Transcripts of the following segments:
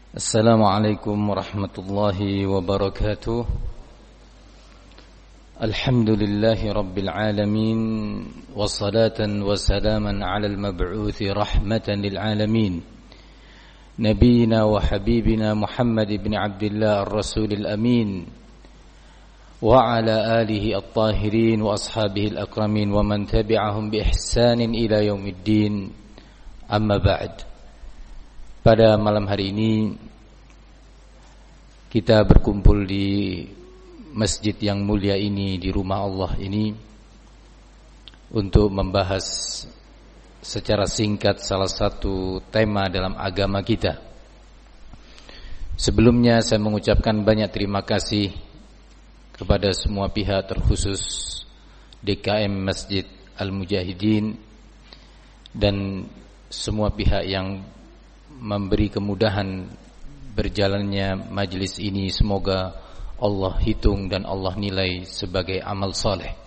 Assalamualaikum warahmatullahi wabarakatuh. Alhamdulillahi rabbil alamin, wassalatan wassalaman ala al-mab'uthi rahmatan lil alamin, nabiyina wa habibina Muhammad ibn Abdullah ar-rasulil amin, wa ala alihi at-tahirin wa ashabihi al-akramin wa man tabi'ahum bi ihsanin ila yaumiddin. Amma ba'd. Pada malam hari ini kita berkumpul di masjid yang mulia ini, di rumah Allah ini, untuk membahas secara singkat salah satu tema dalam agama kita. Sebelumnya saya mengucapkan banyak terima kasih kepada semua pihak, terkhusus DKM Masjid Al-Mujahidin dan semua pihak yang memberi kemudahan berjalannya majlis ini. Semoga Allah hitung dan Allah nilai sebagai amal saleh.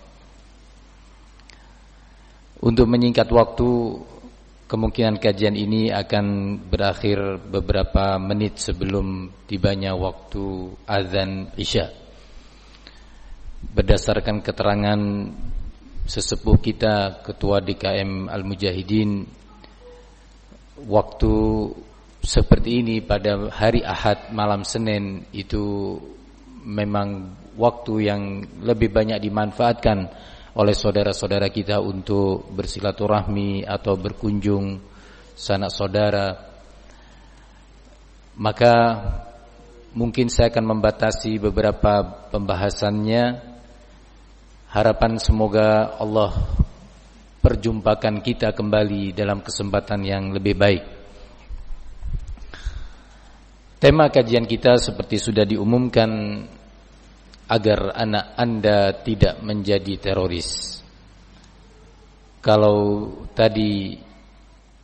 Untuk menyingkat waktu, kemungkinan kajian ini akan berakhir beberapa menit sebelum tibanya waktu azan Isya. Berdasarkan keterangan sesepuh kita, Ketua DKM Al-Mujahidin, waktu seperti ini pada hari Ahad malam Senin itu memang waktu yang lebih banyak dimanfaatkan oleh saudara-saudara kita untuk bersilaturahmi atau berkunjung sanak saudara. Maka mungkin saya akan membatasi beberapa pembahasannya. Harapan semoga Allah perjumpakan kita kembali dalam kesempatan yang lebih baik. Tema kajian kita seperti sudah diumumkan, agar anak Anda tidak menjadi teroris. Kalau tadi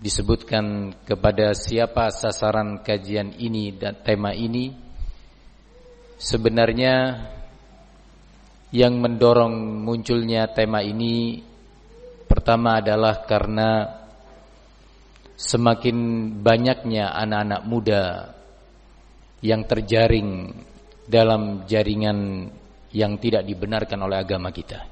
disebutkan kepada siapa sasaran kajian ini dan tema ini, sebenarnya yang mendorong munculnya tema ini pertama adalah karena semakin banyaknya anak-anak muda yang terjaring dalam jaringan yang tidak dibenarkan oleh agama kita.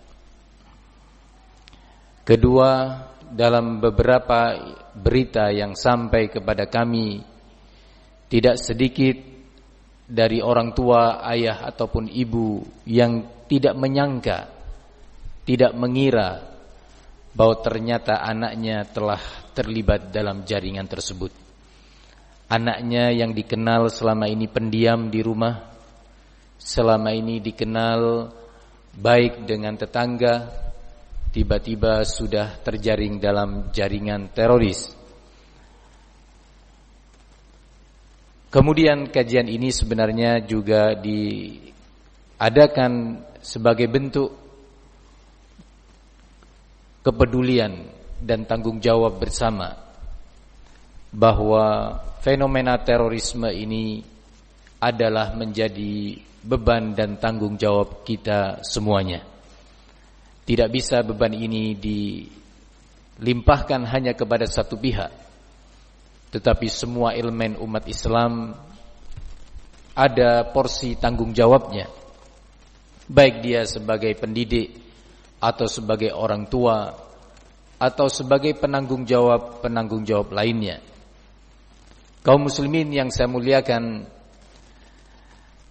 Kedua, dalam beberapa berita yang sampai kepada kami, tidak sedikit dari orang tua, ayah ataupun ibu yang tidak menyangka, tidak mengira bahwa ternyata anaknya telah terlibat dalam jaringan tersebut. Anaknya yang dikenal selama ini pendiam di rumah, selama ini dikenal baik dengan tetangga, tiba-tiba sudah terjaring dalam jaringan teroris. Kemudian kajian ini sebenarnya juga diadakan sebagai bentuk kepedulian dan tanggung jawab bersama bahwa fenomena terorisme ini adalah menjadi beban dan tanggung jawab kita semuanya. Tidak bisa beban ini dilimpahkan hanya kepada satu pihak, tetapi semua elemen umat Islam ada porsi tanggung jawabnya, baik dia sebagai pendidik atau sebagai orang tua atau sebagai penanggung jawab lainnya. Kaum muslimin yang saya muliakan,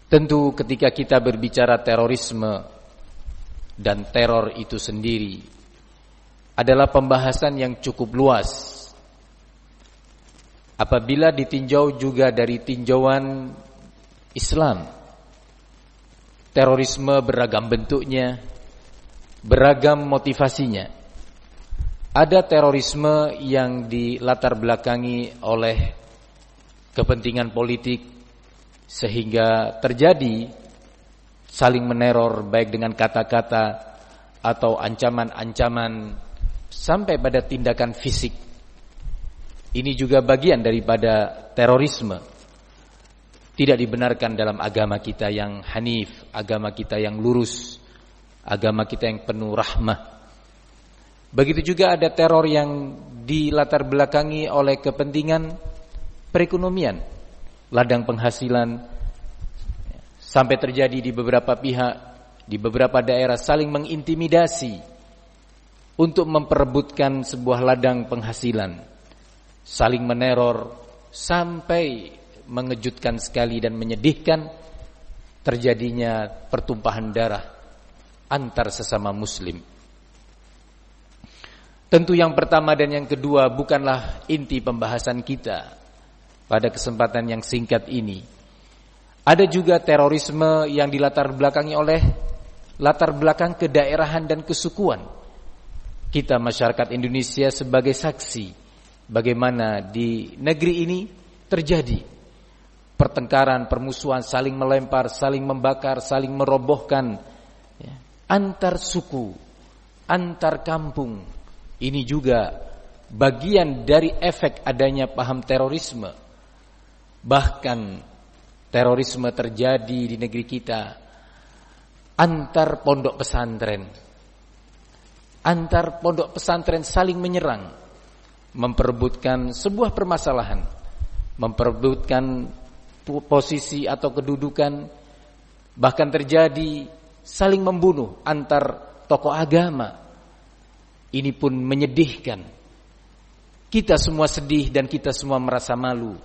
tentu ketika kita berbicara terorisme dan teror itu sendiri adalah pembahasan yang cukup luas. Apabila ditinjau juga dari tinjauan Islam, terorisme beragam bentuknya, beragam motivasinya. Ada terorisme yang dilatar belakangi oleh kepentingan politik, sehingga terjadi saling meneror baik dengan kata-kata atau ancaman-ancaman sampai pada tindakan fisik. Ini juga bagian daripada terorisme. Tidak dibenarkan dalam agama kita yang hanif, agama kita yang lurus, agama kita yang penuh rahmah. Begitu juga ada teror yang dilatar belakangi oleh kepentingan perekonomian, ladang penghasilan, sampai terjadi di beberapa pihak, di beberapa daerah saling mengintimidasi untuk memperebutkan sebuah ladang penghasilan, saling meneror, sampai mengejutkan sekali dan menyedihkan terjadinya pertumpahan darah antar sesama muslim. Tentu yang pertama dan yang kedua bukanlah inti pembahasan kita pada kesempatan yang singkat ini. Ada juga terorisme yang dilatar belakangi oleh latar belakang kedaerahan dan kesukuan. Kita masyarakat Indonesia sebagai saksi bagaimana di negeri ini terjadi pertengkaran, permusuhan, saling melempar, saling membakar, saling merobohkan, ya, antar suku, antar kampung. Ini juga bagian dari efek adanya paham terorisme. Bahkan terorisme terjadi di negeri kita antar pondok pesantren. Antar pondok pesantren saling menyerang, memperebutkan sebuah permasalahan, memperebutkan posisi atau kedudukan, bahkan terjadi saling membunuh antar tokoh agama. Ini pun menyedihkan. Kita semua sedih dan kita semua merasa malu,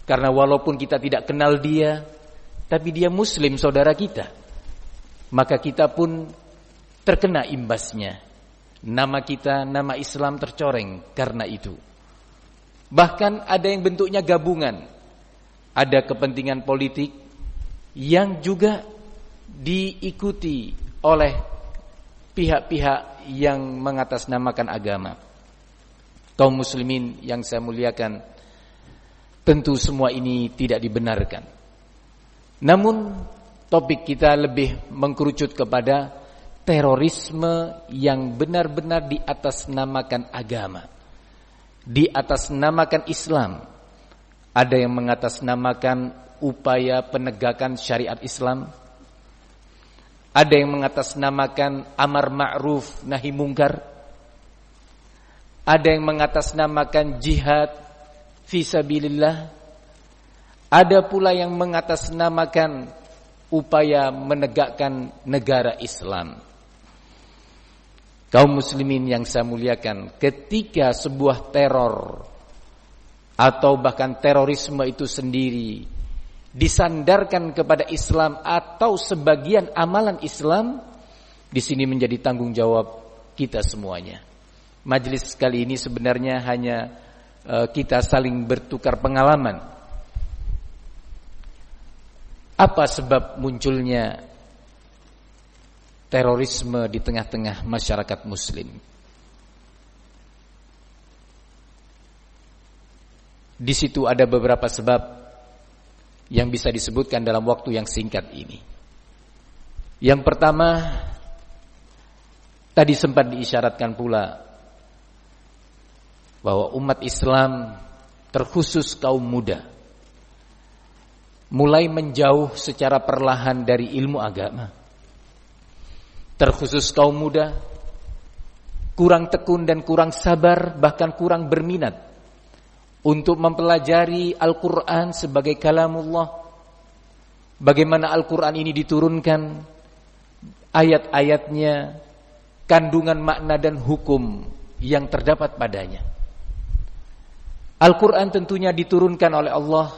karena walaupun kita tidak kenal dia, tapi dia muslim saudara kita, maka kita pun terkena imbasnya. Nama kita, nama Islam tercoreng karena itu. Bahkan ada yang bentuknya gabungan. Ada kepentingan politik yang juga diikuti oleh pihak-pihak yang mengatasnamakan agama. Kaum muslimin yang saya muliakan, tentu semua ini tidak dibenarkan. Namun topik kita lebih mengkerucut kepada terorisme yang benar-benar diatasnamakan agama, diatasnamakan Islam. Ada yang mengatasnamakan upaya penegakan syariat Islam, ada yang mengatasnamakan amar ma'ruf nahi mungkar, ada yang mengatasnamakan jihad fisabilillah, ada pula yang mengatasnamakan upaya menegakkan negara Islam. Kaum muslimin yang saya muliakan, ketika sebuah teror atau bahkan terorisme itu sendiri disandarkan kepada Islam atau sebagian amalan Islam, di sini menjadi tanggung jawab kita semuanya. Majelis kali ini sebenarnya hanya kita saling bertukar pengalaman. Apa sebab munculnya terorisme di tengah-tengah masyarakat muslim? Di situ ada beberapa sebab yang bisa disebutkan dalam waktu yang singkat ini. Yang pertama, tadi sempat diisyaratkan pula bahwa umat Islam, terkhusus kaum muda, mulai menjauh secara perlahan dari ilmu agama. Terkhusus kaum muda kurang tekun dan kurang sabar, bahkan kurang berminat untuk mempelajari Al-Quran sebagai kalamullah. Bagaimana Al-Quran ini diturunkan, ayat-ayatnya, kandungan makna dan hukum yang terdapat padanya. Al-Quran tentunya diturunkan oleh Allah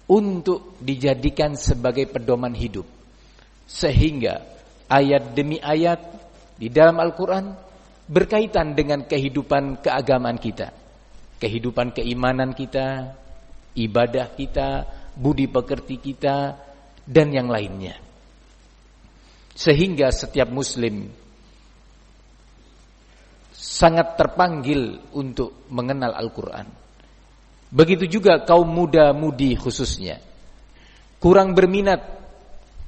untuk dijadikan sebagai pedoman hidup, sehingga ayat demi ayat di dalam Al-Quran berkaitan dengan kehidupan keagamaan kita, kehidupan keimanan kita, ibadah kita, budi pekerti kita, dan yang lainnya. Sehingga setiap muslim sangat terpanggil untuk mengenal Al-Quran. Begitu juga kaum muda-mudi khususnya kurang berminat,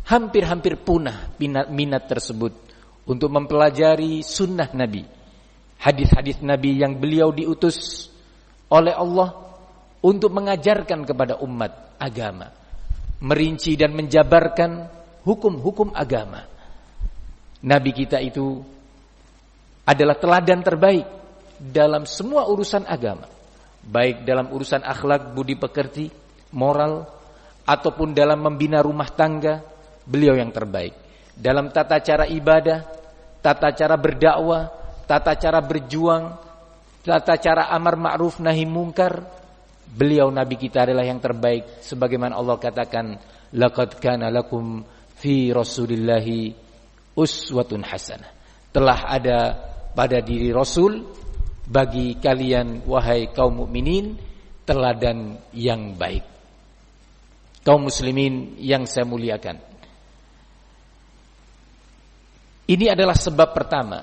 hampir-hampir punah minat tersebut untuk mempelajari sunnah Nabi, hadis-hadis Nabi yang beliau diutus oleh Allah untuk mengajarkan kepada umat agama, merinci dan menjabarkan hukum-hukum agama. Nabi kita itu adalah teladan terbaik dalam semua urusan agama, baik dalam urusan akhlak, budi pekerti, moral, ataupun dalam membina rumah tangga, beliau yang terbaik. Dalam tata cara ibadah, tata cara berdakwah, tata cara berjuang, tata cara amar ma'ruf nahi mungkar, beliau Nabi kita adalah yang terbaik. Sebagaimana Allah katakan, laqad kana lakum fi rasulillahi uswatun hasanah. Telah ada pada diri Rasul bagi kalian wahai kaum mukminin teladan yang baik. Kaum muslimin yang saya muliakan, ini adalah sebab pertama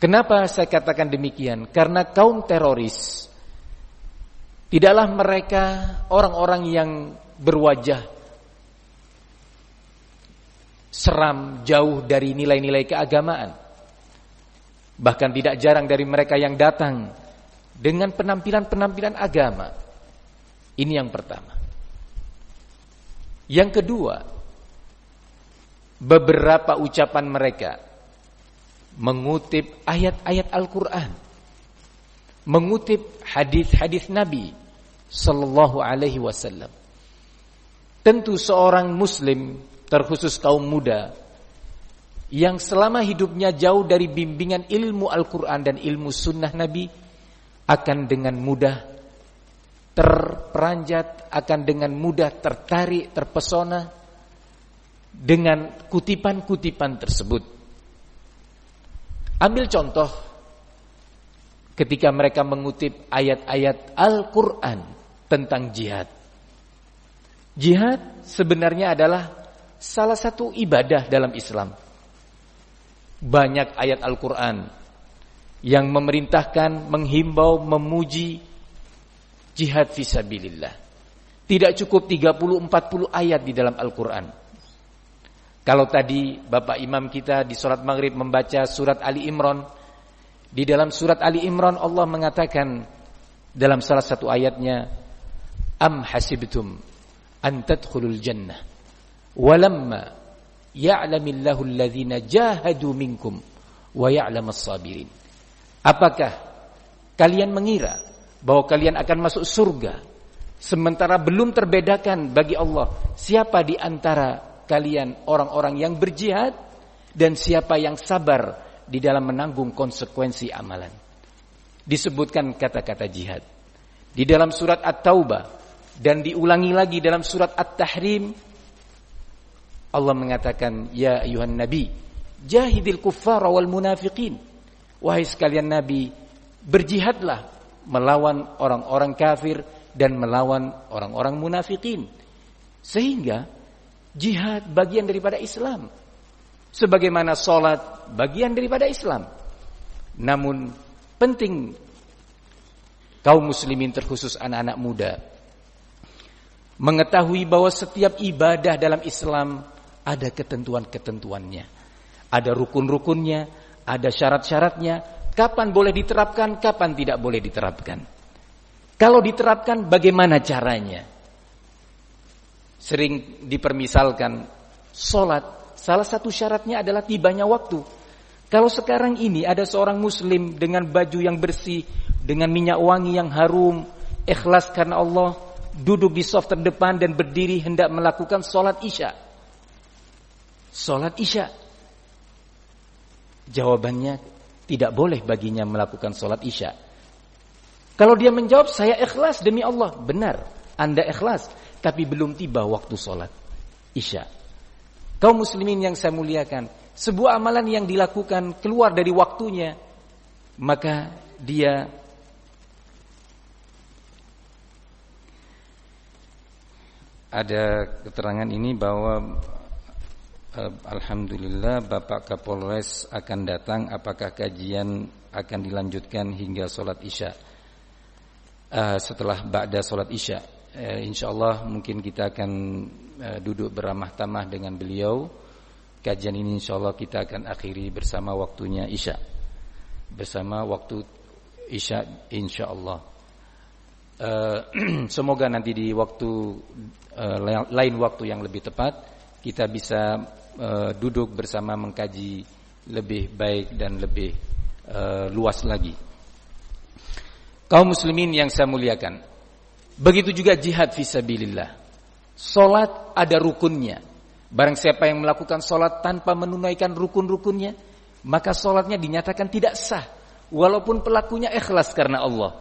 kenapa saya katakan demikian. Karena kaum teroris tidaklah mereka orang-orang yang berwajah seram, jauh dari nilai-nilai keagamaan. Bahkan tidak jarang dari mereka yang datang dengan penampilan-penampilan agama. Ini yang pertama. Yang kedua, beberapa ucapan mereka mengutip ayat-ayat Al-Quran, mengutip hadis-hadis Nabi sallallahu alaihi wasallam. Tentu seorang muslim, terkhusus kaum muda yang selama hidupnya jauh dari bimbingan ilmu Al-Quran dan ilmu sunnah Nabi, akan dengan mudah terperanjat, akan dengan mudah tertarik, terpesona dengan kutipan-kutipan tersebut. Ambil contoh ketika mereka mengutip ayat-ayat Al-Quran tentang jihad. Jihad sebenarnya adalah salah satu ibadah dalam Islam. Banyak ayat Al-Quran yang memerintahkan, menghimbau, memuji jihad fisabilillah. Tidak cukup 30-40 ayat di dalam Al-Quran. Kalau tadi Bapak Imam kita di sholat maghrib membaca surat Ali Imran, di dalam surat Ali Imran Allah mengatakan dalam salah satu ayatnya, am hasibtum an tadkhulul jannah walamma ya'lamillahu alladhina jahadu minkum wa ya'lamas sabirin. Apakah kalian mengira bahwa kalian akan masuk surga sementara belum terbedakan bagi Allah siapa di antara kalian orang-orang yang berjihad dan siapa yang sabar di dalam menanggung konsekuensi amalan. Disebutkan kata-kata jihad di dalam surat At-Taubah dan diulangi lagi dalam surat At-Tahrim. Allah mengatakan, ya ayuhan nabi jahidil kuffara wal munafiqin. Wahai sekalian nabi, berjihadlah melawan orang-orang kafir dan melawan orang-orang munafikin. Sehingga jihad bagian daripada Islam, sebagaimana salat bagian daripada Islam. Namun penting kaum muslimin, terkhusus anak-anak muda, mengetahui bahwa setiap ibadah dalam Islam ada ketentuan-ketentuannya, ada rukun-rukunnya, ada syarat-syaratnya, kapan boleh diterapkan, kapan tidak boleh diterapkan. Kalau diterapkan bagaimana caranya? Sering dipermisalkan sholat, salah satu syaratnya adalah tibanya waktu. Kalau sekarang ini ada seorang muslim dengan baju yang bersih, dengan minyak wangi yang harum, ikhlas karena Allah, duduk di saf terdepan dan berdiri hendak melakukan sholat isya. Sholat isya, jawabannya tidak boleh baginya melakukan sholat isya. Kalau dia menjawab, saya ikhlas demi Allah, benar, Anda ikhlas, tapi belum tiba waktu sholat isya. Kaum muslimin yang saya muliakan, sebuah amalan yang dilakukan keluar dari waktunya, maka dia ada keterangan ini bahwa alhamdulillah Bapak Kapolres akan datang. Apakah kajian akan dilanjutkan hingga sholat isya? Setelah ba'da sholat isya, insyaallah mungkin kita akan duduk beramah tamah dengan beliau. Kajian ini insyaallah kita akan akhiri bersama waktunya isya, bersama waktu isya insyaallah. Semoga nanti di waktu lain waktu yang lebih tepat kita bisa duduk bersama mengkaji lebih baik dan lebih luas lagi. Kaum muslimin yang saya muliakan, begitu juga jihad fisabilillah. Salat ada rukunnya. Barang siapa yang melakukan salat tanpa menunaikan rukun-rukunnya, maka salatnya dinyatakan tidak sah, walaupun pelakunya ikhlas karena Allah.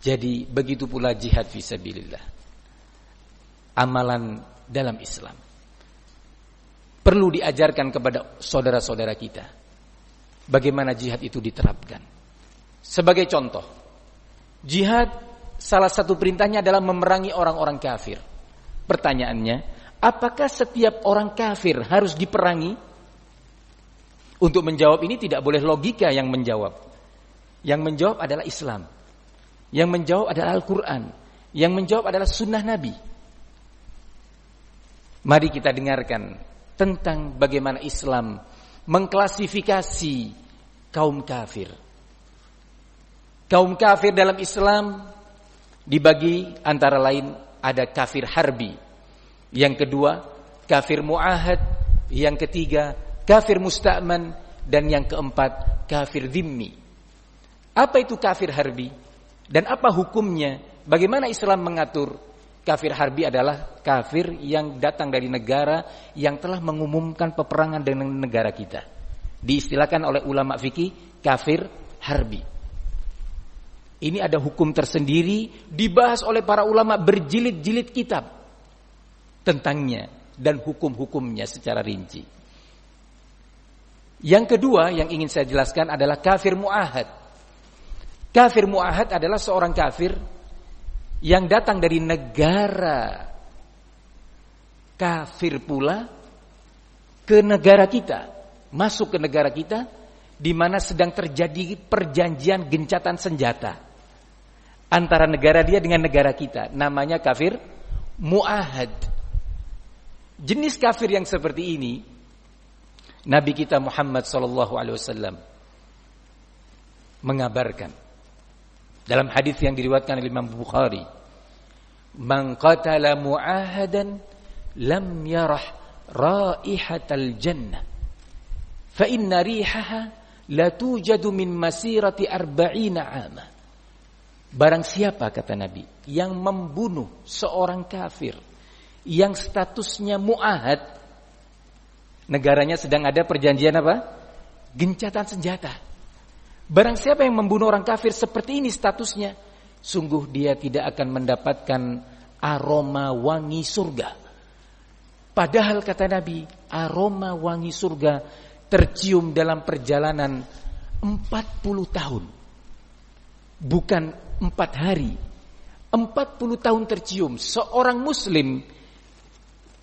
Jadi begitu pula jihad fisabilillah. Amalan dalam Islam perlu diajarkan kepada saudara-saudara kita bagaimana jihad itu diterapkan. Sebagai contoh, jihad salah satu perintahnya adalah memerangi orang-orang kafir. Pertanyaannya, apakah setiap orang kafir harus diperangi? Untuk menjawab ini tidak boleh logika yang menjawab. Yang menjawab adalah Islam. Yang menjawab adalah Al-Quran. Yang menjawab adalah sunnah Nabi. Mari kita dengarkan tentang bagaimana Islam mengklasifikasi kaum kafir. Kaum kafir dalam Islam dibagi antara lain ada kafir harbi. Yang kedua, kafir mu'ahad. Yang ketiga, kafir musta'man. Dan yang keempat, kafir dhimmi. Apa itu kafir harbi? Dan apa hukumnya? Bagaimana Islam mengatur? Kafir harbi adalah kafir yang datang dari negara yang telah mengumumkan peperangan dengan negara kita. Diistilahkan oleh ulama fikih kafir harbi. Ini ada hukum tersendiri, dibahas oleh para ulama berjilid-jilid kitab tentangnya dan hukum-hukumnya secara rinci. Yang kedua yang ingin saya jelaskan adalah kafir mu'ahad. Kafir mu'ahad adalah seorang kafir yang datang dari negara kafir pula ke negara kita, masuk ke negara kita di mana sedang terjadi perjanjian gencatan senjata antara negara dia dengan negara kita, namanya kafir mu'ahad. Jenis kafir yang seperti ini Nabi kita Muhammad SAW mengabarkan dalam hadis yang diriwayatkan oleh Imam Bukhari, "Man qatala mu'ahadan lam yarah raihatal jannah fa inna rihaha la tujadu min masirati 40 'ama." Barang siapa, kata Nabi, yang membunuh seorang kafir yang statusnya mu'ahad, negaranya sedang ada perjanjian apa? Gencatan senjata. Barang siapa yang membunuh orang kafir seperti ini statusnya, sungguh dia tidak akan mendapatkan aroma wangi surga. Padahal kata Nabi, aroma wangi surga tercium dalam perjalanan 40 tahun. Bukan 4 hari. 40 tahun tercium. Seorang muslim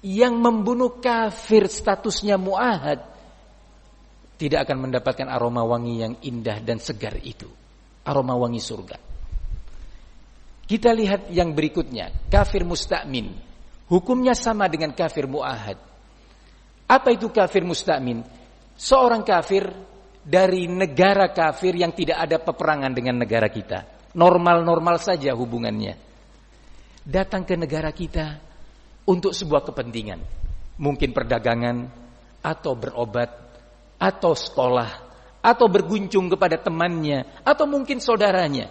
yang membunuh kafir statusnya mu'ahad tidak akan mendapatkan aroma wangi yang indah dan segar itu, aroma wangi surga. Kita lihat yang berikutnya, kafir musta'min. Hukumnya sama dengan kafir mu'ahad. Apa itu kafir musta'min? Seorang kafir dari negara kafir yang tidak ada peperangan dengan negara kita, normal-normal saja hubungannya, datang ke negara kita untuk sebuah kepentingan, mungkin perdagangan, atau berobat, atau sekolah, atau berkunjung kepada temannya, atau mungkin saudaranya.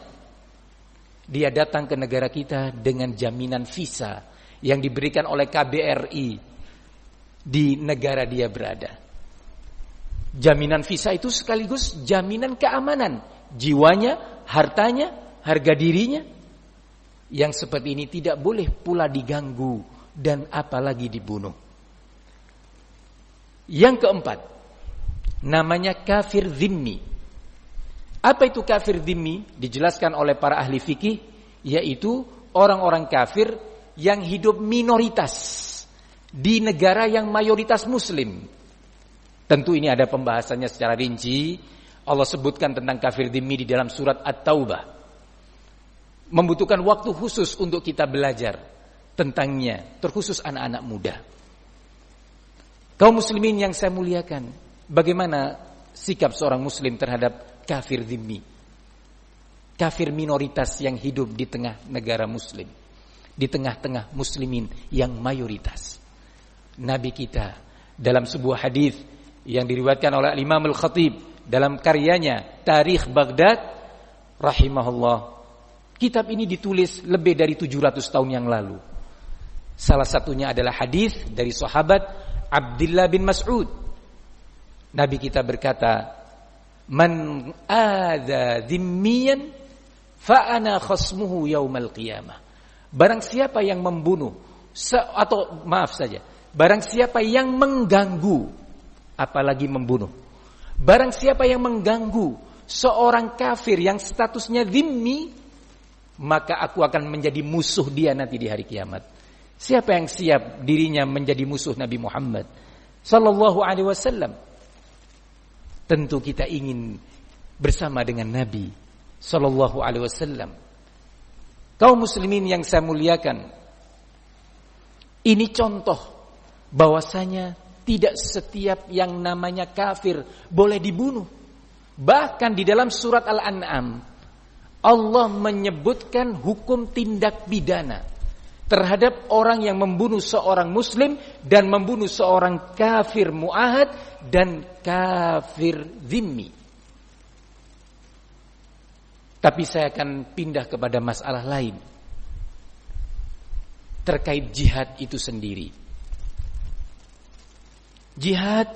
Dia datang ke negara kita dengan jaminan visa yang diberikan oleh KBRI di negara dia berada. Jaminan visa itu sekaligus jaminan keamanan jiwanya, hartanya, harga dirinya. Yang seperti ini tidak boleh pula diganggu dan apalagi dibunuh. Yang keempat, namanya kafir dhimmi. Apa itu kafir dhimmi? Dijelaskan oleh para ahli fikih, yaitu orang-orang kafir yang hidup minoritas di negara yang mayoritas muslim. Tentu ini ada pembahasannya secara rinci. Allah sebutkan tentang kafir dhimmi di dalam surat At-Taubah. Membutuhkan waktu khusus untuk kita belajar tentangnya, terkhusus anak-anak muda. Kaum muslimin yang saya muliakan, bagaimana sikap seorang muslim terhadap kafir dhimmi? Kafir minoritas yang hidup di tengah negara muslim, di tengah-tengah muslimin yang mayoritas. Nabi kita dalam sebuah hadis yang diriwayatkan oleh Imam Al-Khatib dalam karyanya Tarikh Baghdad rahimahullah. Kitab ini ditulis lebih dari 700 tahun yang lalu. Salah satunya adalah hadis dari sahabat Abdullah bin Mas'ud. Nabi kita berkata, "Man adza dhimmiyan fa ana khasmuhu yaumal qiyamah." Barang siapa yang membunuh barang siapa yang mengganggu, apalagi membunuh. Barang siapa yang mengganggu seorang kafir yang statusnya dhimmi, maka aku akan menjadi musuh dia nanti di hari kiamat. Siapa yang siap dirinya menjadi musuh Nabi Muhammad sallallahu alaihi wasallam? Tentu kita ingin bersama dengan Nabi sallallahu alaihi wasallam. Kaum muslimin yang saya muliakan, ini contoh bahwasanya tidak setiap yang namanya kafir boleh dibunuh. Bahkan di dalam surat Al-An'am Allah menyebutkan hukum tindak pidana terhadap orang yang membunuh seorang muslim dan membunuh seorang kafir mu'ahad dan kafir dhimmi. Tapi saya akan pindah kepada masalah lain terkait jihad itu sendiri. Jihad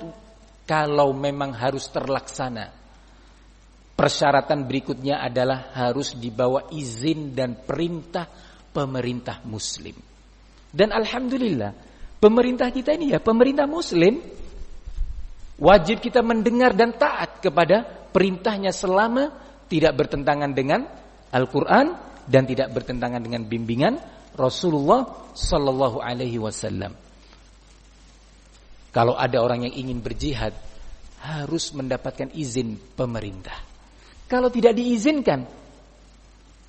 kalau memang harus terlaksana, persyaratan berikutnya adalah harus dibawa izin dan perintah pemerintah muslim. Dan alhamdulillah, pemerintah kita ini ya pemerintah muslim. Wajib kita mendengar dan taat kepada perintahnya selama tidak bertentangan dengan Al-Quran dan tidak bertentangan dengan bimbingan Rasulullah sallallahu alaihi wasallam. Kalau ada orang yang ingin berjihad, harus mendapatkan izin pemerintah. Kalau tidak diizinkan,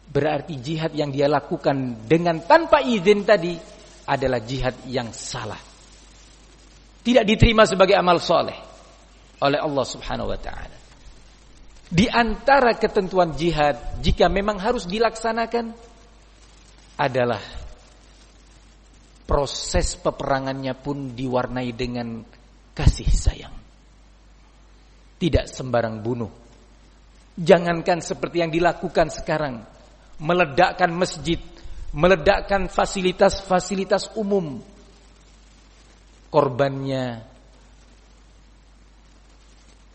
berarti jihad yang dia lakukan dengan tanpa izin tadi adalah jihad yang salah. Tidak diterima sebagai amal soleh oleh Allah subhanahu wa ta'ala. Di antara ketentuan jihad, jika memang harus dilaksanakan, adalah proses peperangannya pun diwarnai dengan kasih sayang. Tidak sembarang bunuh. Jangankan seperti yang dilakukan sekarang, meledakkan masjid, meledakkan fasilitas-fasilitas umum. Korbannya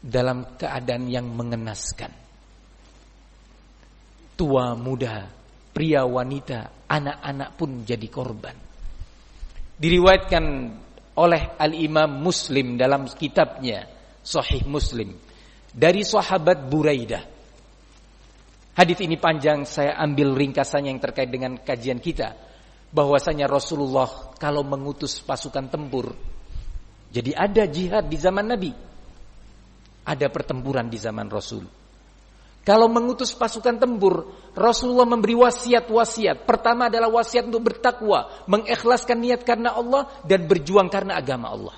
dalam keadaan yang mengenaskan. Tua muda, pria wanita, anak-anak pun jadi korban. Diriwayatkan oleh Al-Imam Muslim dalam kitabnya Sahih Muslim dari sahabat Buraidah. Hadis ini panjang, saya ambil ringkasannya yang terkait dengan kajian kita. Bahwasanya Rasulullah kalau mengutus pasukan tempur, jadi ada jihad di zaman Nabi, ada pertempuran di zaman Rasul. Kalau mengutus pasukan tempur, Rasulullah memberi wasiat-wasiat. Pertama adalah wasiat untuk bertakwa, mengikhlaskan niat karena Allah dan berjuang karena agama Allah.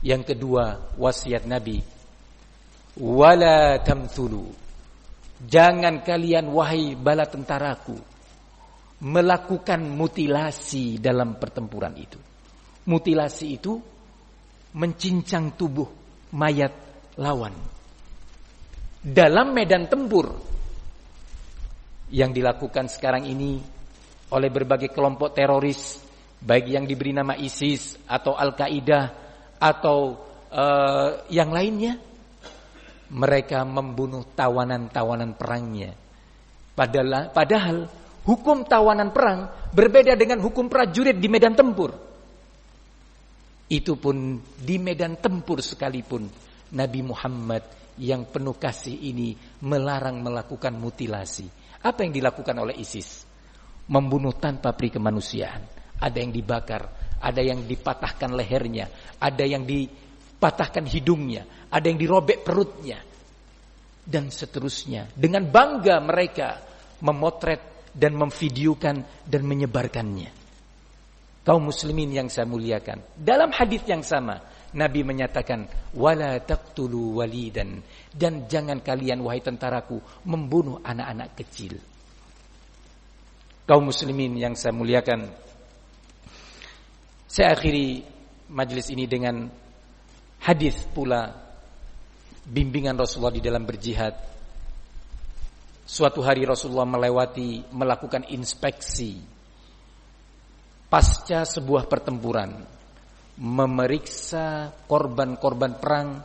Yang kedua, wasiat Nabi, wala tamthulu, jangan kalian wahai bala tentaraku melakukan mutilasi dalam pertempuran itu. Mutilasi itu mencincang tubuh mayat lawan dalam medan tempur yang dilakukan sekarang ini oleh berbagai kelompok teroris, baik yang diberi nama ISIS atau Al-Qaeda atau yang lainnya. Mereka membunuh tawanan-tawanan perangnya. Padahal hukum tawanan perang berbeda dengan hukum prajurit di medan tempur. Itu pun di medan tempur sekalipun Nabi Muhammad yang penuh kasih ini melarang melakukan mutilasi. Apa yang dilakukan oleh ISIS? Membunuh tanpa peri kemanusiaan. Ada yang dibakar, ada yang dipatahkan lehernya, ada yang dipatahkan hidungnya, ada yang dirobek perutnya, dan seterusnya. Dengan bangga mereka memotret dan memvideokan dan menyebarkannya. Kaum muslimin yang saya muliakan, dalam hadis yang sama Nabi menyatakan, wala taqtulu walidan, dan jangan kalian wahai tentaraku membunuh anak-anak kecil. Kaum muslimin yang saya muliakan, saya akhiri majelis ini dengan hadis pula bimbingan Rasulullah di dalam berjihad. Suatu hari Rasulullah melakukan inspeksi pasca sebuah pertempuran memeriksa korban-korban perang,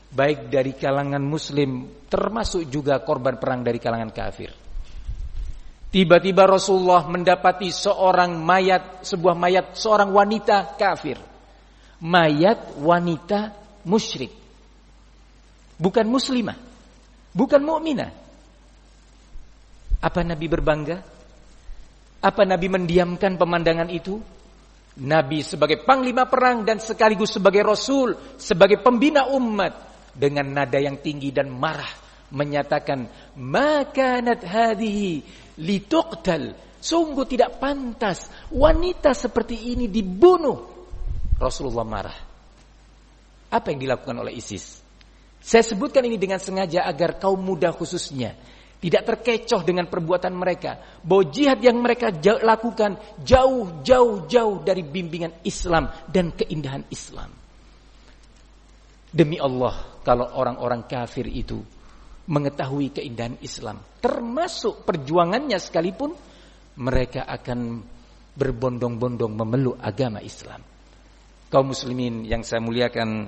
baik dari kalangan muslim termasuk juga korban perang dari kalangan kafir. Tiba-tiba Rasulullah mendapati sebuah mayat seorang wanita kafir. Mayat wanita musyrik. Bukan muslimah, bukan mukminah. Apa Nabi berbangga? Apa Nabi mendiamkan pemandangan itu? Nabi sebagai panglima perang dan sekaligus sebagai Rasul, sebagai pembina umat, dengan nada yang tinggi dan marah menyatakan, "Ma kanat hadhihi lituqtal." Sungguh tidak pantas wanita seperti ini dibunuh. Rasulullah marah. Apa yang dilakukan oleh ISIS? Saya sebutkan ini dengan sengaja agar kaum muda khususnya tidak terkecoh dengan perbuatan mereka, bahwa jihad yang mereka lakukan jauh dari bimbingan Islam dan keindahan Islam. Demi Allah, kalau orang-orang kafir itu mengetahui keindahan Islam, termasuk perjuangannya sekalipun, mereka akan berbondong-bondong memeluk agama Islam. Kaum muslimin yang saya muliakan,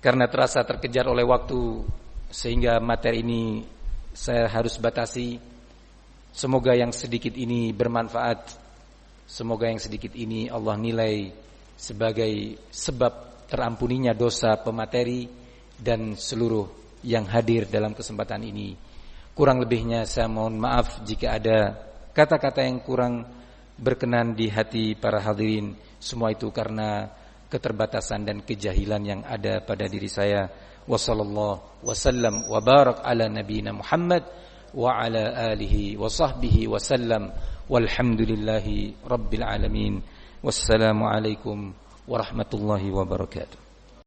karena terasa terkejar oleh waktu sehingga materi ini saya harus batasi. Semoga yang sedikit ini bermanfaat. Semoga yang sedikit ini Allah nilai sebagai sebab terampuninya dosa pemateri dan seluruh yang hadir dalam kesempatan ini. Kurang lebihnya saya mohon maaf jika ada kata-kata yang kurang berkenan di hati para hadirin. Semua itu karena keterbatasan dan kejahilan yang ada pada diri saya. Wassallallahu wasallam wa barak ala nabiyina Muhammad wa ala alihi wa sahbihi wasallam walhamdulillahi rabbil alamin. Wassalamu alaikum warahmatullahi wabarakatuh.